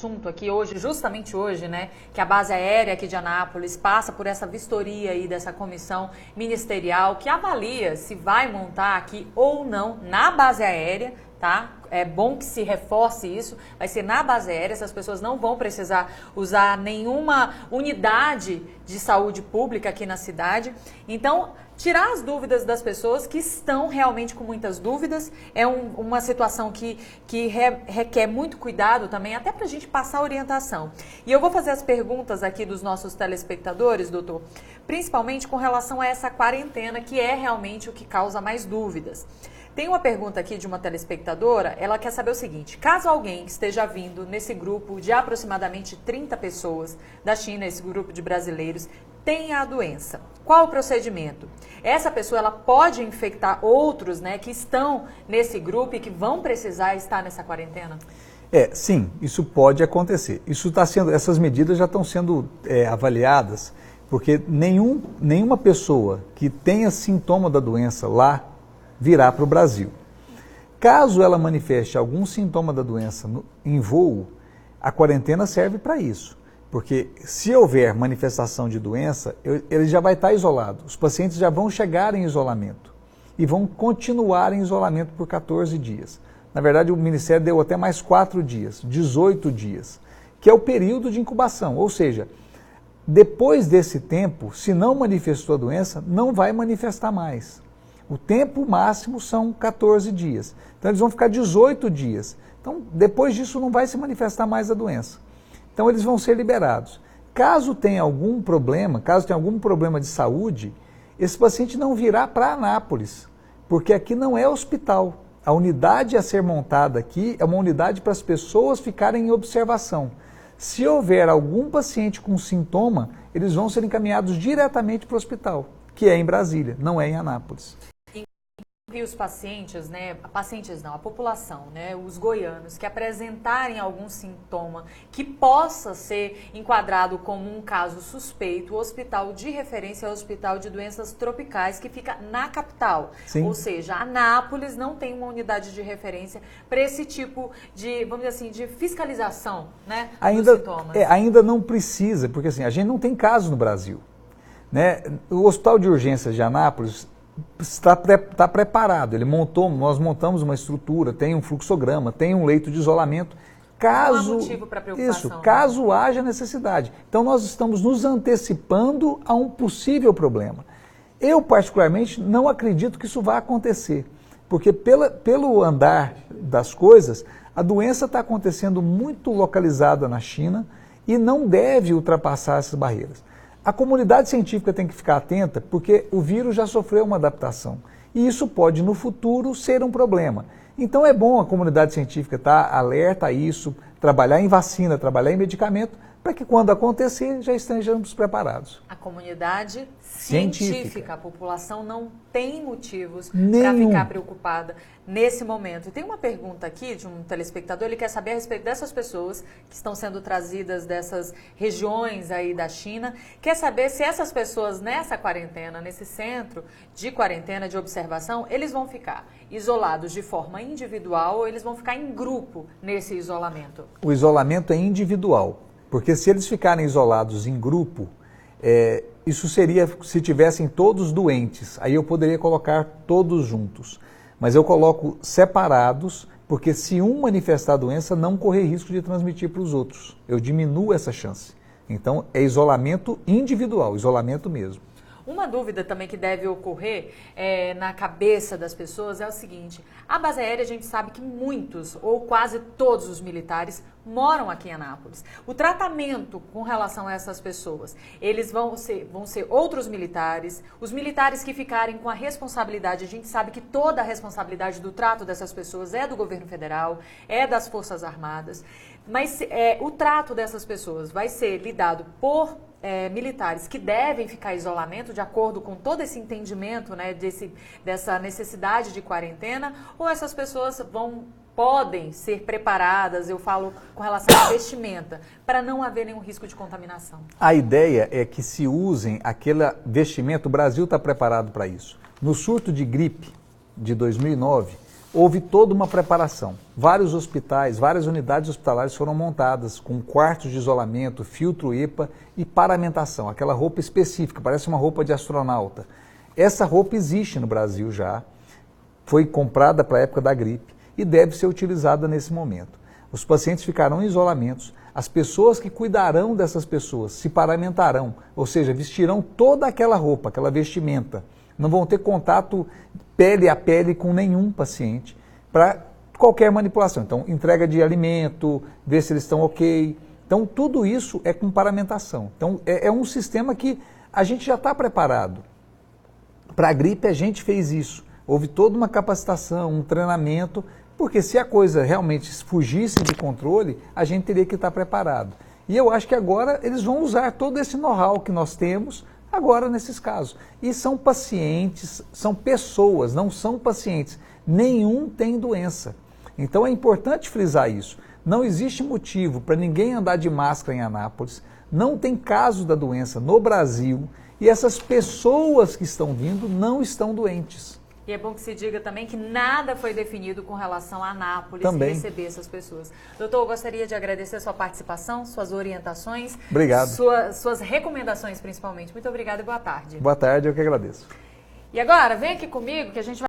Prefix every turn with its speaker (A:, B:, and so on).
A: assunto aqui hoje, justamente hoje, né, que a base aérea aqui de Anápolis passa por essa vistoria aí dessa comissão ministerial que avalia se vai montar aqui ou não na base aérea, tá? É bom que se reforce isso, vai ser na base aérea, essas pessoas não vão precisar usar nenhuma unidade de saúde pública aqui na cidade. Então, tirar as dúvidas das pessoas que estão realmente com muitas dúvidas, é uma situação que requer muito cuidado também, até para a gente passar orientação. E eu vou fazer as perguntas aqui dos nossos telespectadores, doutor, principalmente com relação a essa quarentena, que é realmente o que causa mais dúvidas. Tem uma pergunta aqui de uma telespectadora, ela quer saber o seguinte: caso alguém que esteja vindo nesse grupo de aproximadamente 30 pessoas da China, esse grupo de brasileiros, tenha a doença, qual o procedimento? Essa pessoa ela pode infectar outros, né, que estão nesse grupo e que vão precisar estar nessa quarentena?
B: Sim, isso pode acontecer. Essas medidas já estão sendo avaliadas, porque nenhuma pessoa que tenha sintoma da doença lá virá para o Brasil. Caso ela manifeste algum sintoma da doença em voo, a quarentena serve para isso. Porque se houver manifestação de doença, ele já vai estar isolado. Os pacientes já vão chegar em isolamento e vão continuar em isolamento por 14 dias. Na verdade, o Ministério deu até mais 4 dias, 18 dias, que é o período de incubação. Ou seja, depois desse tempo, se não manifestou a doença, não vai manifestar mais. O tempo máximo são 14 dias. Então, eles vão ficar 18 dias. Então, depois disso, não vai se manifestar mais a doença. Então, eles vão ser liberados. Caso tenha algum problema de saúde, esse paciente não virá para Anápolis, porque aqui não é hospital. A unidade a ser montada aqui é uma unidade para as pessoas ficarem em observação. Se houver algum paciente com sintoma, eles vão ser encaminhados diretamente para o hospital, que é em Brasília, não é em Anápolis.
A: E os pacientes, né, a população, né, os goianos que apresentarem algum sintoma que possa ser enquadrado como um caso suspeito, o hospital de referência é o Hospital de Doenças Tropicais, que fica na capital.
B: Sim.
A: Ou seja, Anápolis não tem uma unidade de referência para esse tipo de, vamos dizer assim, de fiscalização, né, dos sintomas.
B: Ainda não precisa, porque assim, a gente não tem caso no Brasil, né? O Hospital de Urgências de Anápolis está preparado, nós montamos uma estrutura, tem um fluxograma, tem um leito de isolamento,
A: não há motivo para preocupação.
B: Caso haja necessidade. Então nós estamos nos antecipando a um possível problema. Eu particularmente não acredito que isso vá acontecer, porque pelo andar das coisas, a doença está acontecendo muito localizada na China e não deve ultrapassar essas barreiras. A comunidade científica tem que ficar atenta porque o vírus já sofreu uma adaptação e isso pode no futuro ser um problema. Então é bom a comunidade científica estar alerta a isso, trabalhar em vacina, trabalhar em medicamento, para que quando acontecer já estejamos preparados.
A: A comunidade científica, a população não tem motivos para ficar preocupada nesse momento. E tem uma pergunta aqui de um telespectador, ele quer saber a respeito dessas pessoas que estão sendo trazidas dessas regiões aí da China, quer saber se essas pessoas nessa quarentena, nesse centro de quarentena, de observação, eles vão ficar isolados de forma individual ou eles vão ficar em grupo nesse isolamento?
B: O isolamento é individual. Porque se eles ficarem isolados em grupo, isso seria se tivessem todos doentes, aí eu poderia colocar todos juntos. Mas eu coloco separados, porque se um manifestar a doença, não correr risco de transmitir para os outros. Eu diminuo essa chance. Então é isolamento individual, isolamento mesmo.
A: Uma dúvida também que deve ocorrer na cabeça das pessoas é o seguinte: a base aérea, a gente sabe que muitos ou quase todos os militares moram aqui em Anápolis. O tratamento com relação a essas pessoas, eles vão ser outros militares, os militares que ficarem com a responsabilidade, a gente sabe que toda a responsabilidade do trato dessas pessoas é do governo federal, é das Forças Armadas, mas o trato dessas pessoas vai ser lidado por militares que devem ficar em isolamento de acordo com todo esse entendimento, né, dessa necessidade de quarentena, ou essas pessoas podem ser preparadas, eu falo com relação à vestimenta, para não haver nenhum risco de contaminação?
B: A ideia é que se usem aquele vestimento, o Brasil está preparado para isso. No surto de gripe de 2009, houve toda uma preparação. Vários hospitais, várias unidades hospitalares foram montadas com quartos de isolamento, filtro EPA e paramentação, aquela roupa específica, parece uma roupa de astronauta. Essa roupa existe no Brasil já, foi comprada para a época da gripe e deve ser utilizada nesse momento. Os pacientes ficarão em isolamentos, as pessoas que cuidarão dessas pessoas se paramentarão, ou seja, vestirão toda aquela roupa, aquela vestimenta. Não vão ter contato pele a pele com nenhum paciente para qualquer manipulação. Então, entrega de alimento, ver se eles estão ok. Então, tudo isso é com paramentação. Então, é um sistema que a gente já está preparado. Para a gripe, a gente fez isso. Houve toda uma capacitação, um treinamento, porque se a coisa realmente fugisse de controle, a gente teria que estar preparado. E eu acho que agora eles vão usar todo esse know-how que nós temos agora nesses casos. E são pacientes, são pessoas, não são pacientes. Nenhum tem doença. Então é importante frisar isso. Não existe motivo para ninguém andar de máscara em Anápolis. Não tem caso da doença no Brasil. E essas pessoas que estão vindo não estão doentes.
A: E é bom que se diga também que nada foi definido com relação a Anápolis
B: também.
A: E receber essas pessoas. Doutor, eu gostaria de agradecer a sua participação, suas orientações.
B: Obrigado.
A: Suas recomendações, principalmente. Muito obrigada e boa tarde.
B: Boa tarde, eu que agradeço.
A: E agora, vem aqui comigo que a gente vai